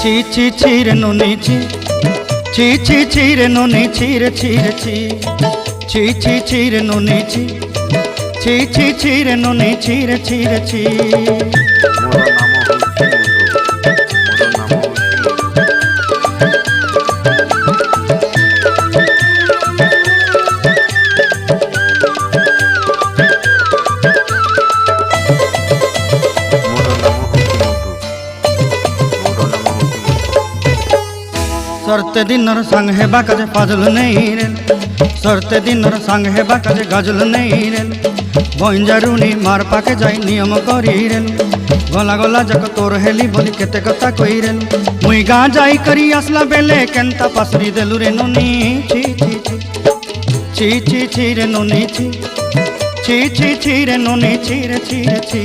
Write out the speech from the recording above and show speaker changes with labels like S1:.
S1: ছি ছি ছি রে নুনি ছি, ছি ছি ছি রে নুনি ছি রে ছি রে ছি, ছি ছি ছি রে নুনি ছি, ছি ছি ছি রে নুনি ছি রে ছি রে ছি। सरते दिनर संग हेबा काजे फाजल नहीं रे, सरते दिनर संग हेबा काजे गाजल नहीं रे। बंजारुनी मार पाके जाई नियम करी रे, गला गला जक तोर हेली बोली केते कथा कई रे। मुई गा जाई करी आसला बेले केंता पासरी देलु रे नुनी ची ची ची, ची ची ची रे नुनी ची, ची ची ची रे नुनी ची रे ची रे ची।